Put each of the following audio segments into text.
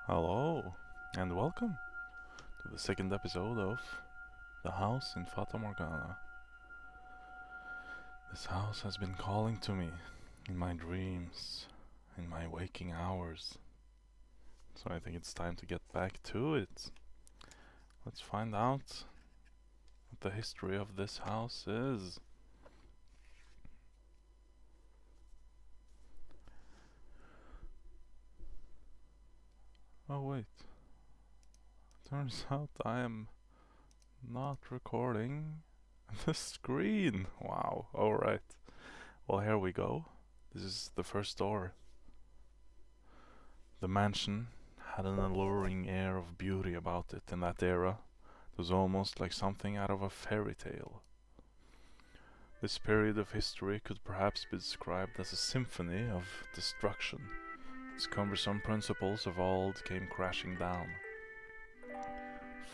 Hello, and welcome to the second episode of The House in Fata Morgana. This house has been calling to me in my dreams, in my waking hours. So I think it's time to get back to it. Let's find out what the history of this house is. Oh, wait. Turns out I am not recording the screen. Wow, alright. Well, here we go. This is the first door. The mansion had an alluring air of beauty about it in that era. It was almost like something out of a fairy tale. This period of history could perhaps be described as a symphony of destruction. Its cumbersome principles of old came crashing down.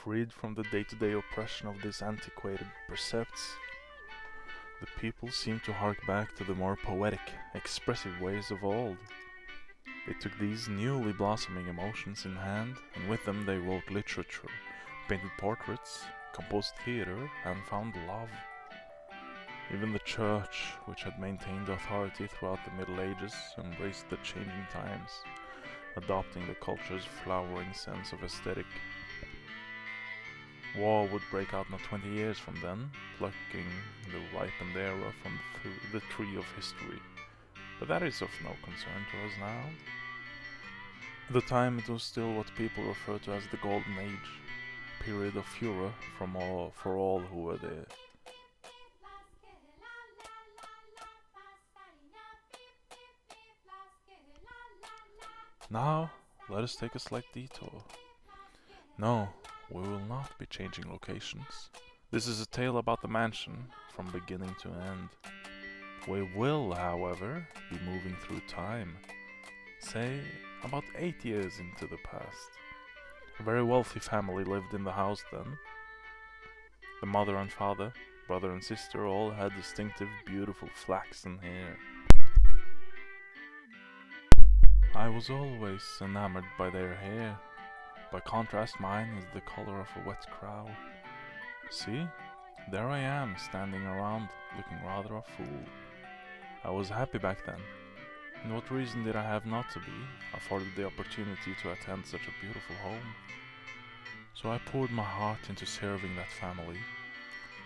Freed from the day-to-day oppression of these antiquated precepts, the people seemed to hark back to the more poetic, expressive ways of old. They took these newly blossoming emotions in hand, and with them they wrote literature, painted portraits, composed theater, and found love. Even the church, which had maintained authority throughout the Middle Ages, embraced the changing times, adopting the culture's flowering sense of aesthetic. War would break out not 20 years from then, plucking the ripened era from the tree of history. But that is of no concern to us now. At the time it was still what people refer to as the Golden Age, a period of furor for all who were there. Now, let us take a slight detour. No, we will not be changing locations. This is a tale about the mansion, from beginning to end. We will, however, be moving through time. Say, about 8 years into the past. A very wealthy family lived in the house then. The mother and father, brother and sister all had distinctive, beautiful flaxen hair. I was always enamored by their hair. By contrast, mine is the color of a wet crow. See, there I am, standing around, looking rather a fool. I was happy back then. And what reason did I have not to be, afforded the opportunity to attend such a beautiful home? So I poured my heart into serving that family.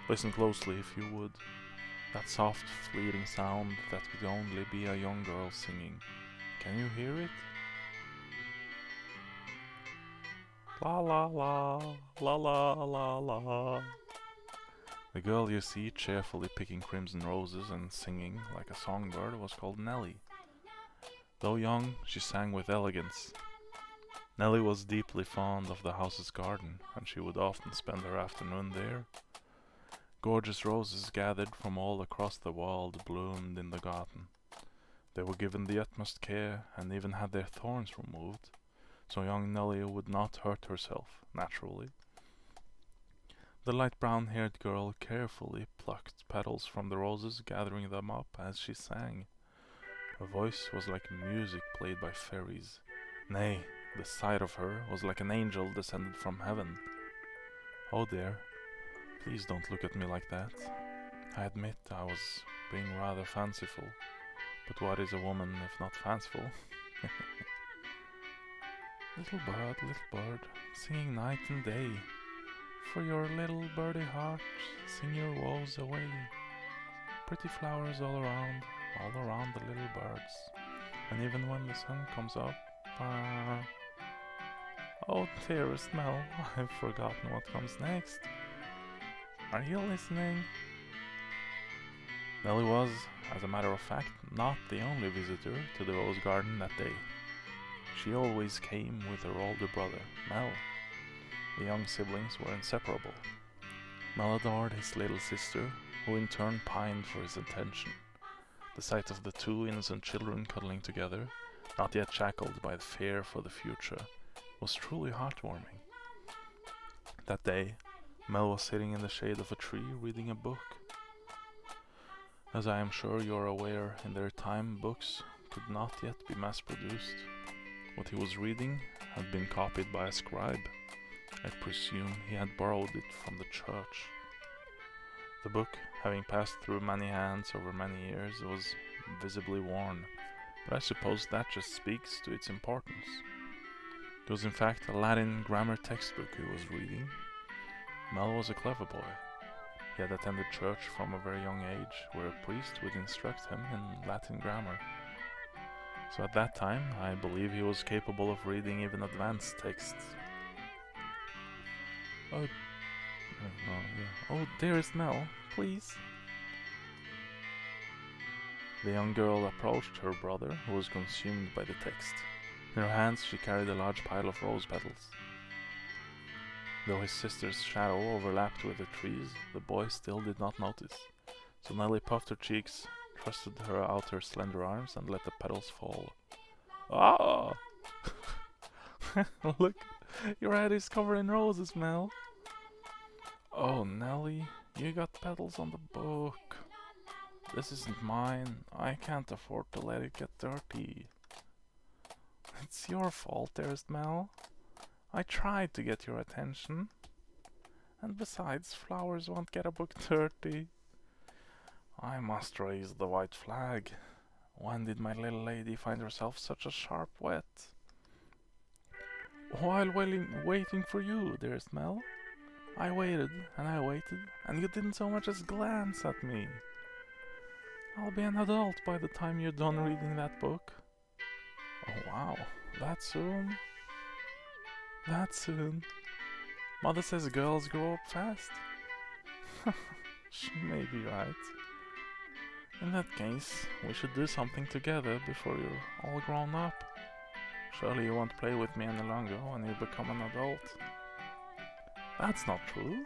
Listen closely if you would. That soft, fleeting sound that could only be a young girl singing. Can you hear it? La la la, la la la la. The girl you see cheerfully picking crimson roses and singing like a songbird was called Nellie. Though young, she sang with elegance. Nellie was deeply fond of the house's garden, and she would often spend her afternoon there. Gorgeous roses gathered from all across the world bloomed in the garden. They were given the utmost care and even had their thorns removed, so young Nellie would not hurt herself, naturally. The light brown-haired girl carefully plucked petals from the roses, gathering them up as she sang. Her voice was like music played by fairies. Nay, the sight of her was like an angel descended from heaven. Oh dear, please don't look at me like that. I admit I was being rather fanciful, but what is a woman if not fanciful? Little bird, singing night and day, for your little birdie heart, sing your woes away. Pretty flowers all around the little birds, and even when the sun comes up, oh dearest Mel, I've forgotten what comes next. Are you listening? Nellie was, as a matter of fact, not the only visitor to the rose garden that day. She always came with her older brother, Mel. The young siblings were inseparable. Mel adored his little sister, who in turn pined for his attention. The sight of the two innocent children cuddling together, not yet shackled by the fear for the future, was truly heartwarming. That day, Mel was sitting in the shade of a tree reading a book. As I am sure you are aware, in their time books could not yet be mass-produced. What he was reading had been copied by a scribe. I presume he had borrowed it from the church. The book, having passed through many hands over many years, was visibly worn, but I suppose that just speaks to its importance. It was in fact a Latin grammar textbook he was reading. Mel was a clever boy. He had attended church from a very young age, where a priest would instruct him in Latin grammar. So at that time, I believe he was capable of reading even advanced texts. Oh, dearest Mel, please. The young girl approached her brother, who was consumed by the text. In her hands she carried a large pile of rose petals. Though his sister's shadow overlapped with the trees, the boy still did not notice. So Nelly puffed her cheeks, thrusted her out her slender arms, and let the petals fall. Ah! Look, your head is covered in roses, Mel. Oh, Nelly, you got petals on the book. This isn't mine. I can't afford to let it get dirty. It's your fault, dearest Mel. I tried to get your attention. And besides, flowers won't get a book dirty. I must raise the white flag. When did my little lady find herself such a sharp wet? While waiting for you, dearest Mel. I waited, and you didn't so much as glance at me. I'll be an adult by the time you're done reading that book. Oh wow, that soon? That soon? Mother says girls grow up fast. She may be right. In that case, we should do something together before you're all grown up. Surely you won't play with me any longer when you become an adult. That's not true.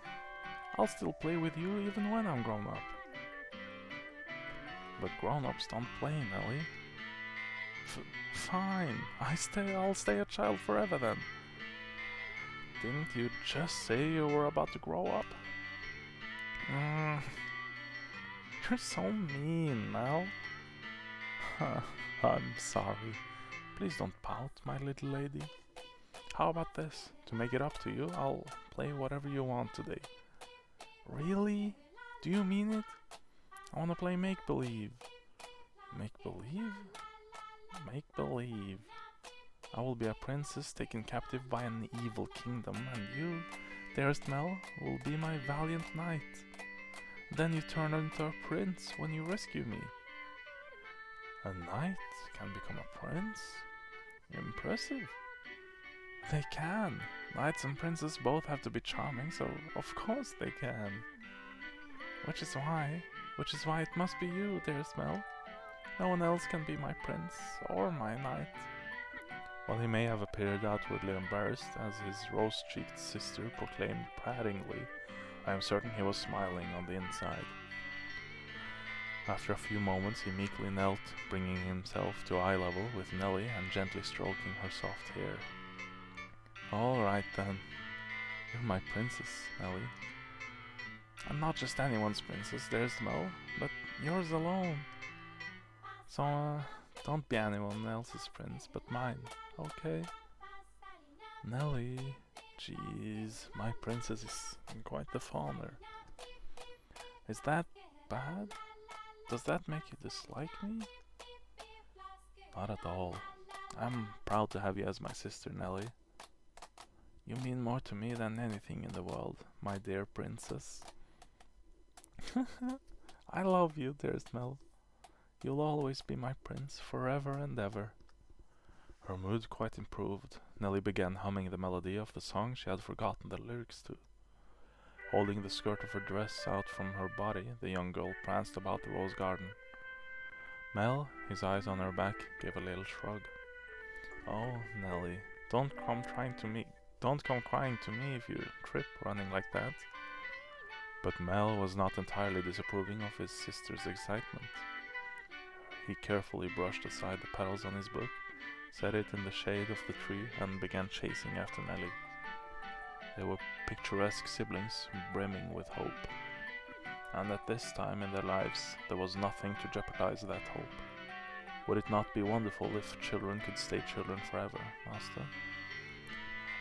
I'll still play with you even when I'm grown up. But grown-ups don't play, Nelly. Fine. I'll stay a child forever then. Didn't you just say you were about to grow up? You're so mean, Mel. I'm sorry. Please don't pout, my little lady. How about this? To make it up to you, I'll play whatever you want today. Really? Do you mean it? I want to play make-believe. Make-believe? Make-believe. I will be a princess taken captive by an evil kingdom, and you, dearest Mel, will be my valiant knight. Then you turn into a prince when you rescue me. A knight can become a prince? Impressive. They can. Knights and princes both have to be charming, so of course they can. Which is why it must be you, dearest Mel. No one else can be my prince or my knight. While he may have appeared outwardly embarrassed, as his rose-cheeked sister proclaimed pratingly, I am certain he was smiling on the inside. After a few moments he meekly knelt, bringing himself to eye level with Nelly and gently stroking her soft hair. All right then, you're my princess, Nelly. And not just anyone's princess, there's Mel, but yours alone. So, don't be anyone else's prince, but mine, okay? Nelly, jeez, my princess is quite the fawner. Is that bad? Does that make you dislike me? Not at all. I'm proud to have you as my sister, Nelly. You mean more to me than anything in the world, my dear princess. I love you, dearest Mel. You'll always be my prince, forever and ever. Her mood quite improved. Nelly began humming the melody of the song she had forgotten the lyrics to. Holding the skirt of her dress out from her body, the young girl pranced about the rose garden. Mel, his eyes on her back, gave a little shrug. Oh, Nelly, don't come crying to me if you trip running like that. But Mel was not entirely disapproving of his sister's excitement. He carefully brushed aside the petals on his book, set it in the shade of the tree, and began chasing after Nelly. They were picturesque siblings, brimming with hope. And at this time in their lives, there was nothing to jeopardize that hope. Would it not be wonderful if children could stay children forever, Master?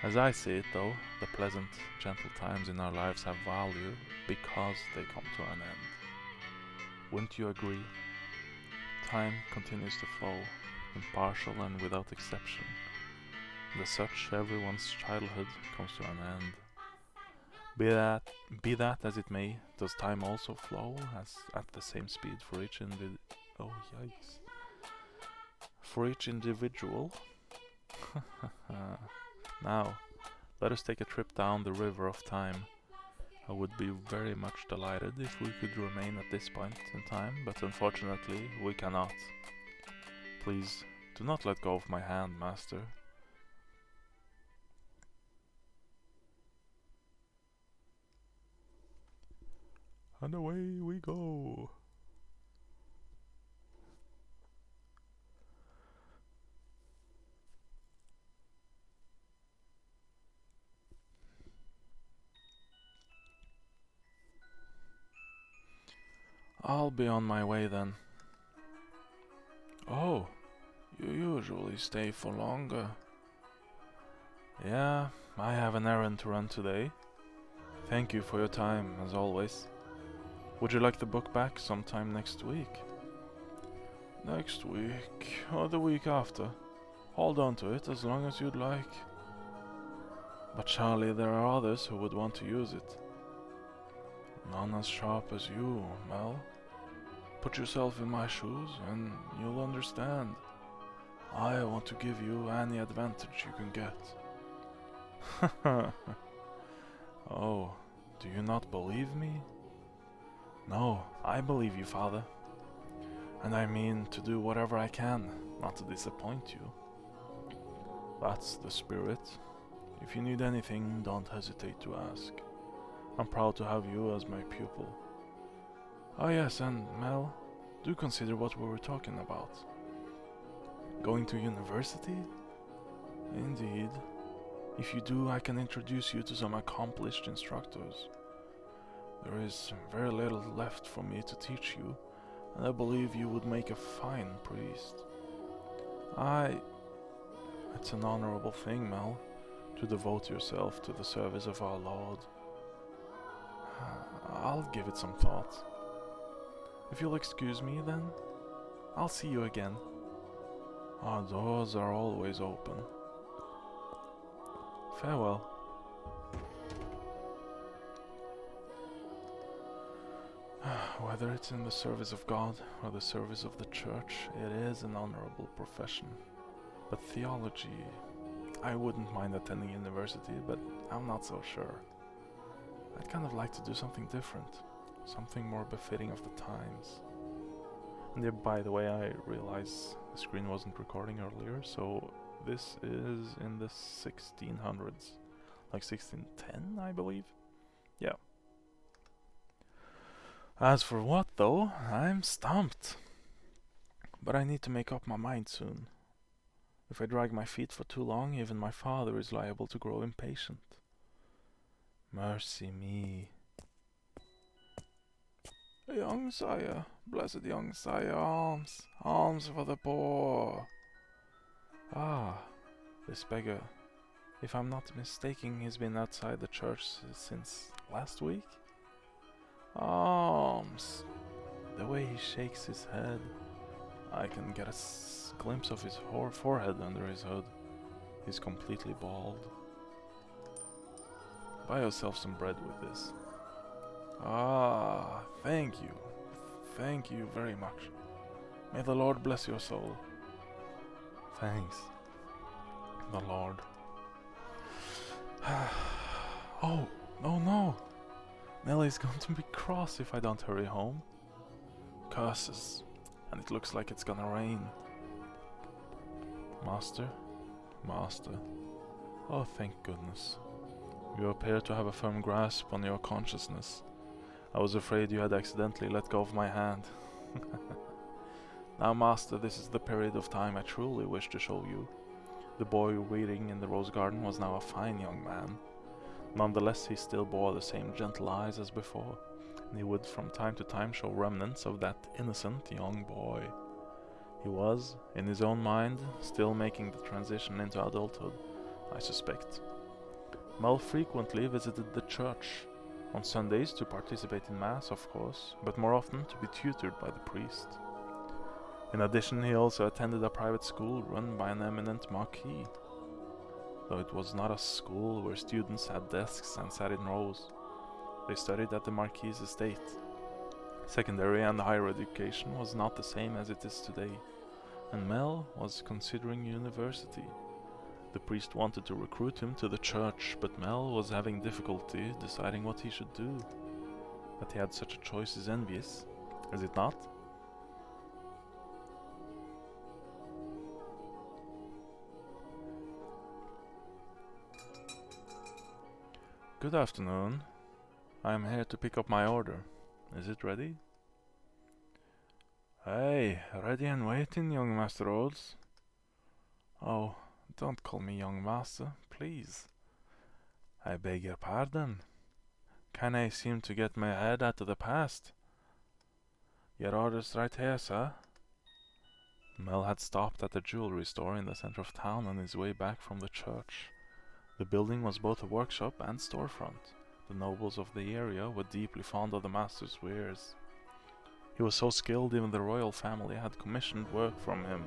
As I see it, though, the pleasant, gentle times in our lives have value because they come to an end. Wouldn't you agree? Time continues to flow, impartial and without exception. And as such, everyone's childhood comes to an end. Be that, be that as it may, does time also flow as at the same speed for each oh yikes. For each individual? Now, let us take a trip down the river of time. I would be very much delighted if we could remain at this point in time, but unfortunately we cannot. Please, do not let go of my hand, Master. And away we go. I'll be on my way then. Oh, you usually stay for longer. Yeah, I have an errand to run today. Thank you for your time, as always. Would you like the book back sometime next week? Next week, or the week after. Hold on to it as long as you'd like. But surely there are others who would want to use it. None as sharp as you, Mel. Put yourself in my shoes and you'll understand. I want to give you any advantage you can get. Oh, do you not believe me? No, I believe you, Father. And I mean to do whatever I can, not to disappoint you. That's the spirit. If you need anything, don't hesitate to ask. I'm proud to have you as my pupil. Oh yes, and Mel, do consider what we were talking about. Going to university? Indeed. If you do, I can introduce you to some accomplished instructors. There is very little left for me to teach you, and I believe you would make a fine priest. It's an honorable thing, Mel, to devote yourself to the service of our Lord. I'll give it some thought. If you'll excuse me, then, I'll see you again. Our doors are always open. Farewell. Whether it's in the service of God or the service of the church, it is an honorable profession. But theology, I wouldn't mind attending university, but I'm not so sure. I'd kind of like to do something different, something more befitting of the times. And yeah, by the way, I realize the screen wasn't recording earlier, so this is in the 1600s, like 1610, I believe. Yeah. As for what, though, I'm stumped. But I need to make up my mind soon. If I drag my feet for too long, even my father is liable to grow impatient. Mercy me. Young sire, blessed young sire, alms, alms for the poor. Ah, this beggar. If I'm not mistaken, he's been outside the church since last week? Alms. The way he shakes his head, I can get a glimpse of his forehead under his hood. He's completely bald. Buy yourself some bread with this. Ah, thank you. Thank you very much. May the Lord bless your soul. Thanks. The Lord. Oh, no. Nellie's going to be cross if I don't hurry home. Curses. And it looks like it's gonna rain. Master? Master. Oh, thank goodness. You appear to have a firm grasp on your consciousness. I was afraid you had accidentally let go of my hand. Now, Master, this is the period of time I truly wish to show you. The boy reading in the rose garden was now a fine young man. Nonetheless, he still bore the same gentle eyes as before, and he would from time to time show remnants of that innocent young boy. He was, in his own mind, still making the transition into adulthood, I suspect. Mel frequently visited the church, on Sundays to participate in Mass, of course, but more often to be tutored by the priest. In addition, he also attended a private school run by an eminent marquis, though it was not a school where students had desks and sat in rows. They studied at the marquis's estate. Secondary and higher education was not the same as it is today, and Mel was considering university. The priest wanted to recruit him to the church, but Mel was having difficulty deciding what he should do. That he had such a choice is envious, is it not? Good afternoon. I am here to pick up my order. Is it ready? Hey, ready and waiting, young Master Rhodes. Oh, don't call me young master, please. I beg your pardon. Can I seem to get my head out of the past? Your order's right here, sir. Mel had stopped at a jewelry store in the center of town on his way back from the church. The building was both a workshop and storefront. The nobles of the area were deeply fond of the master's wares. He was so skilled even the royal family had commissioned work from him.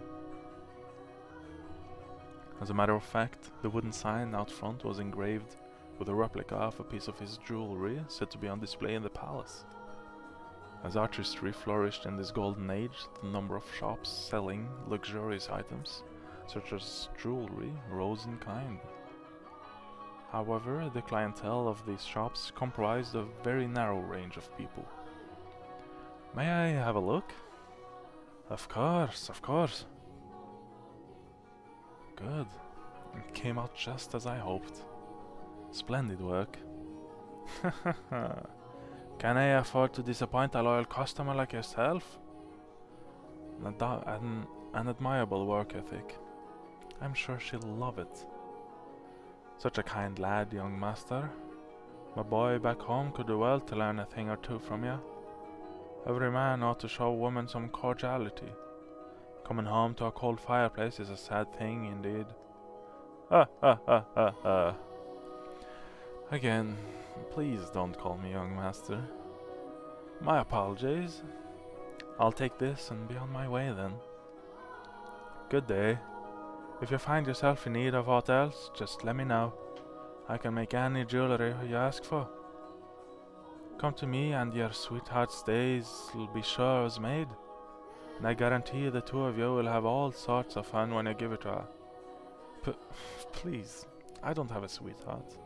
As a matter of fact, the wooden sign out front was engraved with a replica of a piece of his jewelry said to be on display in the palace. As artistry flourished in this golden age, the number of shops selling luxurious items, such as jewelry, rose in kind. However, the clientele of these shops comprised a very narrow range of people. May I have a look? Of course, of course. Good. It came out just as I hoped. Splendid work. Can I afford to disappoint a loyal customer like yourself? An admirable work ethic. I'm sure she'll love it. Such a kind lad, young master. My boy back home could do well to learn a thing or two from you. Every man ought to show a woman some cordiality. Coming home to a cold fireplace is a sad thing indeed. Again, please don't call me young master. My apologies. I'll take this and be on my way then. Good day. If you find yourself in need of aught else, just let me know. I can make any jewellery you ask for. Come to me and your sweetheart's days will be sure as made. And I guarantee the two of you will have all sorts of fun when you give it to her. Please, I don't have a sweetheart.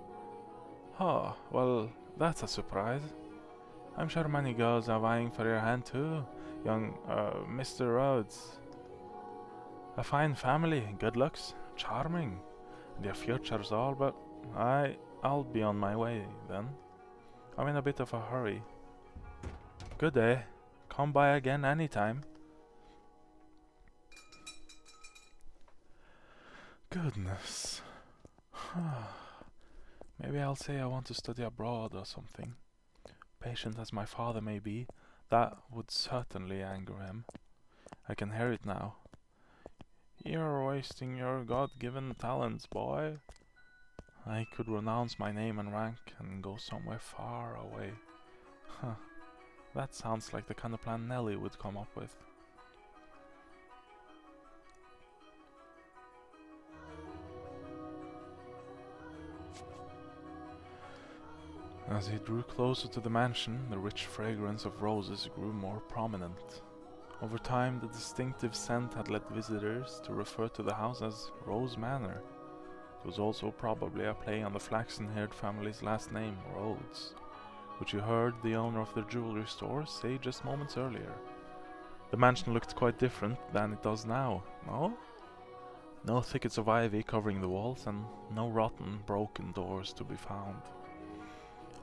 Oh, well, that's a surprise. I'm sure many girls are vying for your hand too, young, Mr. Rhodes. A fine family, good looks, charming, and your future's all, but I'll be on my way then. I'm in a bit of a hurry. Good day. Come by again anytime. Goodness. Maybe I'll say I want to study abroad or something. Patient as my father may be, that would certainly anger him. I can hear it now. You're wasting your God-given talents, boy. I could renounce my name and rank and go somewhere far away. That sounds like the kind of plan Nellie would come up with. As he drew closer to the mansion, the rich fragrance of roses grew more prominent. Over time, the distinctive scent had led visitors to refer to the house as Rose Manor. It was also probably a play on the flaxen-haired family's last name, Rhodes, which you heard the owner of the jewelry store say just moments earlier. The mansion looked quite different than it does now, no? No thickets of ivy covering the walls, and no rotten, broken doors to be found.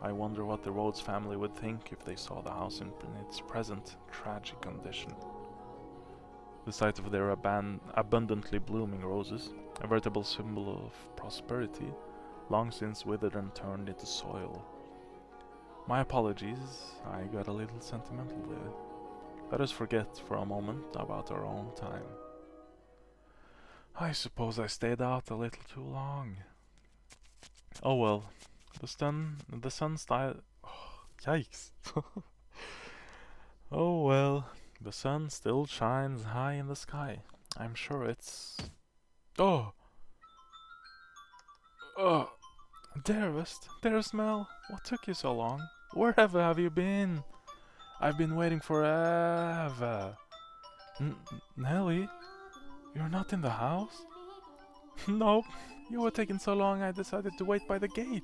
I wonder what the Rhodes family would think if they saw the house in its present tragic condition. The sight of their abundantly blooming roses, a veritable symbol of prosperity, long since withered and turned into soil. My apologies, I got a little sentimental there. Let us forget for a moment about our own time. I suppose I stayed out a little too long. Oh well, the sun style. Oh, yikes. Oh well, the sun still shines high in the sky. I'm sure it's. Oh! Oh! Dearest Mel, what took you so long? Wherever have you been? I've been waiting forever. Nelly, you're not in the house? Nope, you were taking so long I decided to wait by the gate.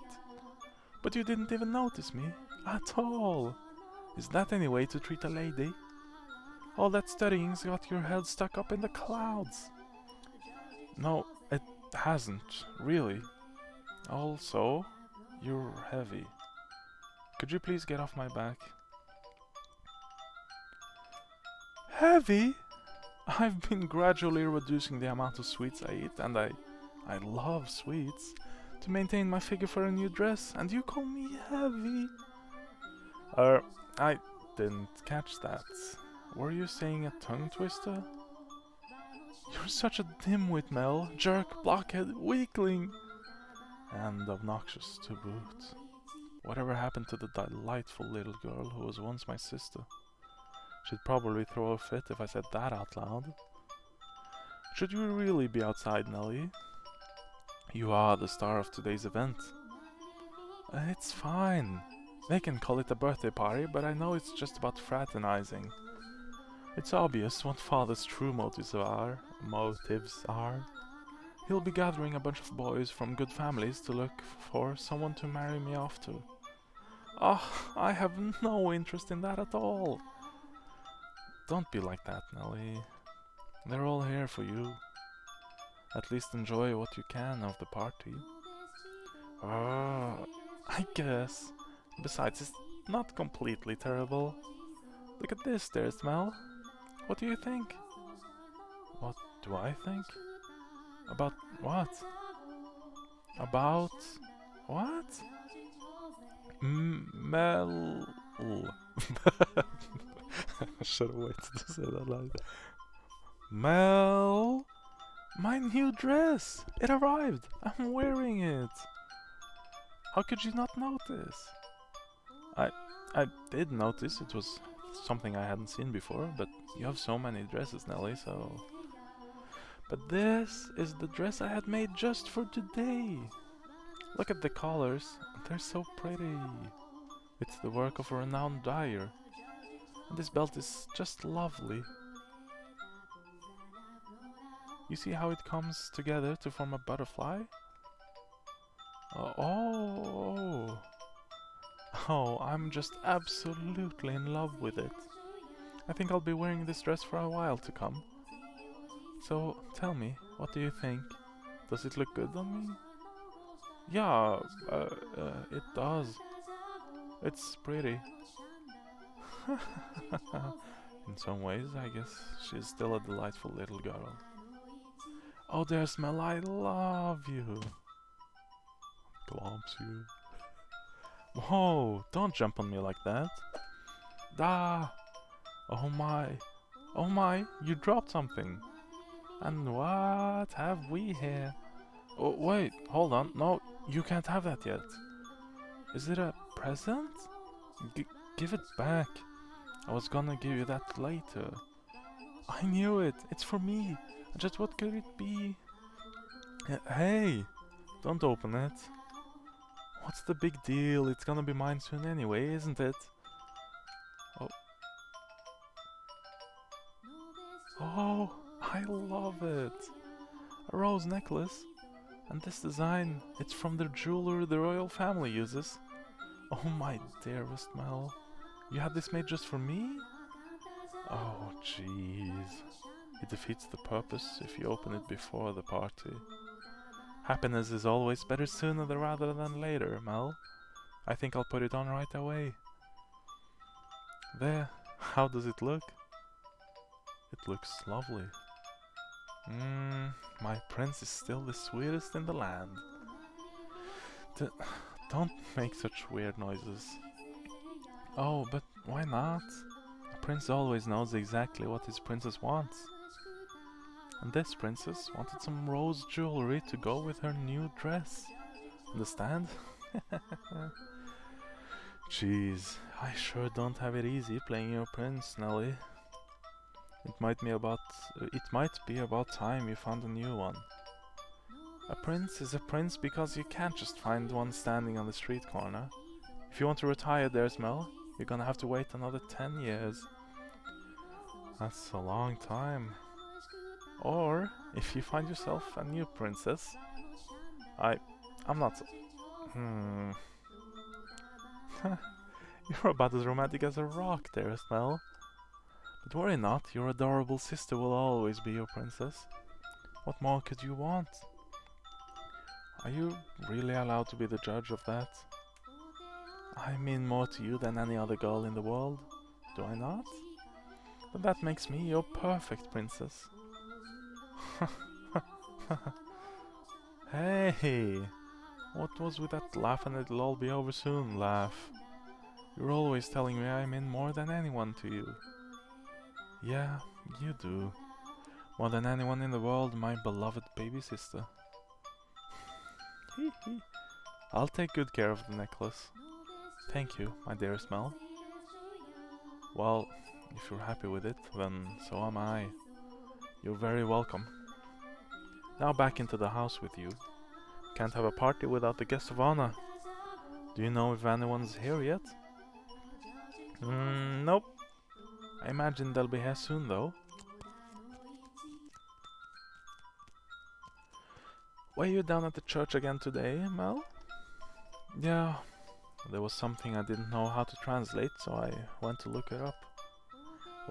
But you didn't even notice me. At all. Is that any way to treat a lady? All that studying's got your head stuck up in the clouds. No, it hasn't, really. Also, you're heavy. Could you please get off my back? Heavy? I've been gradually reducing the amount of sweets I eat, and I love sweets, to maintain my figure for a new dress, and you call me heavy? I didn't catch that. Were you saying a tongue twister? You're such a dimwit, Mel. Jerk, blockhead, weakling. And obnoxious to boot. Whatever happened to the delightful little girl who was once my sister? She'd probably throw a fit if I said that out loud. Should we really be outside, Nellie? You are the star of today's event. It's fine. They can call it a birthday party, but I know it's just about fraternizing. It's obvious what Father's true motives are. He'll be gathering a bunch of boys from good families to look for someone to marry me off to. Oh, I have no interest in that at all. Don't be like that, Nellie. They're all here for you. At least enjoy what you can of the party. I guess. Besides, it's not completely terrible. Look at this there, Mel. What do you think? What do I think? About what? About what? Mel. I should have waited to say that loud. Mel, my new dress. It arrived. I'm wearing it. How could you not notice? I did notice. It was something I hadn't seen before, but you have so many dresses, Nelly, so... But this is the dress I had made just for today. Look at the colors. They're so pretty. It's the work of a renowned dyer. And this belt is just lovely. You see how it comes together to form a butterfly? Oh, I'm just absolutely in love with it. I think I'll be wearing this dress for a while to come. So, tell me, what do you think? Does it look good on me? Yeah, it does. It's pretty. In some ways, I guess she's still a delightful little girl. Oh, there's Mel, I love you. Globs you. Whoa, don't jump on me like that. Ah! Oh my, you dropped something. And what have we here? Oh, wait, hold on. No, you can't have that yet. Is it a present? Give it back. I was gonna give you that later. I knew it. It's for me. Just what could it be? Hey, don't open it. What's the big deal? It's gonna be mine soon anyway, isn't it? Oh, I love it. A rose necklace. And this design, it's from the jeweler the royal family uses. Oh my dearest Mel. You had this made just for me? Oh jeez. It defeats the purpose if you open it before the party. Happiness is always better sooner rather than later, Mel. I think I'll put it on right away. There, how does it look? It looks lovely. My prince is still the sweetest in the land. Don't make such weird noises. Oh, but why not? A prince always knows exactly what his princess wants. And this princess wanted some rose jewelry to go with her new dress. Understand? Jeez, I sure don't have it easy playing your prince, Nelly. It might be about time you found a new one. A prince is a prince because you can't just find one standing on the street corner. If you want to retire there, Mel, you're gonna have to wait another 10 years. That's a long time. Or, if you find yourself a new princess, I'm not. Hmm. You're about as romantic as a rock there, Mel. But worry not, your adorable sister will always be your princess. What more could you want? Are you really allowed to be the judge of that? I mean more to you than any other girl in the world, do I not? But that makes me your perfect princess. Hey! What was with that laugh and it'll all be over soon laugh? You're always telling me I mean more than anyone to you. Yeah, you do. More than anyone in the world, my beloved baby sister. Hee hee. I'll take good care of the necklace. Thank you, my dearest Mel. Well, if you're happy with it, then so am I. You're very welcome. Now back into the house with you. Can't have a party without the guest of honor. Do you know if anyone's here yet? Nope. I imagine they'll be here soon though. Were you down at the church again today, Mel? Yeah, there was something I didn't know how to translate, so I went to look it up.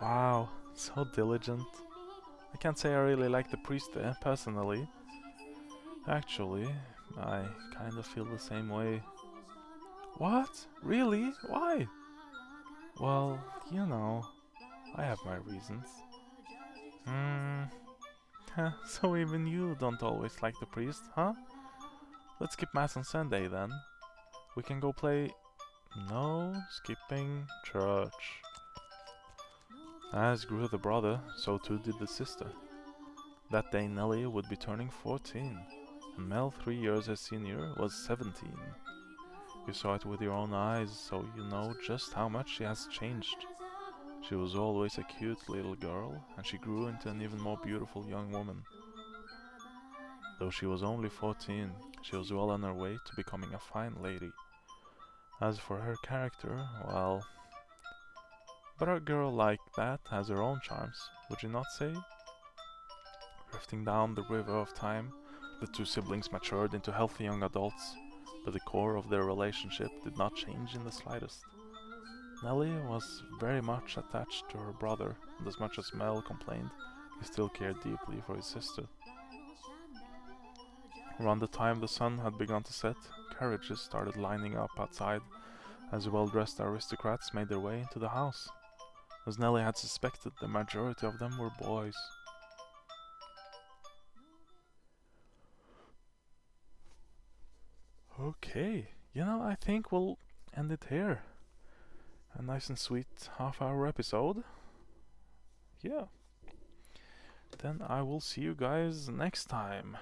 Wow, so diligent. I can't say I really like the priest there, personally. Actually, I kind of feel the same way. What? Really? Why? Well, you know, I have my reasons. So even you don't always like the priest, huh? Let's skip mass on Sunday then. We can go play... No, skipping church. As grew the brother, so too did the sister. That day Nellie would be turning 14, and Mel, 3 years her senior, was 17. You saw it with your own eyes, so you know just how much she has changed. She was always a cute little girl, and she grew into an even more beautiful young woman. Though she was only 14, she was well on her way to becoming a fine lady. As for her character, well... But a girl like that has her own charms, would you not say? Drifting down the river of time, the two siblings matured into healthy young adults, but the core of their relationship did not change in the slightest. Nellie was very much attached to her brother, and as much as Mel complained, he still cared deeply for his sister. Around the time the sun had begun to set, carriages started lining up outside as well-dressed aristocrats made their way into the house. As Nellie had suspected, the majority of them were boys. Okay, I think we'll end it here. A nice and sweet half-hour episode. Yeah. Then I will see you guys next time.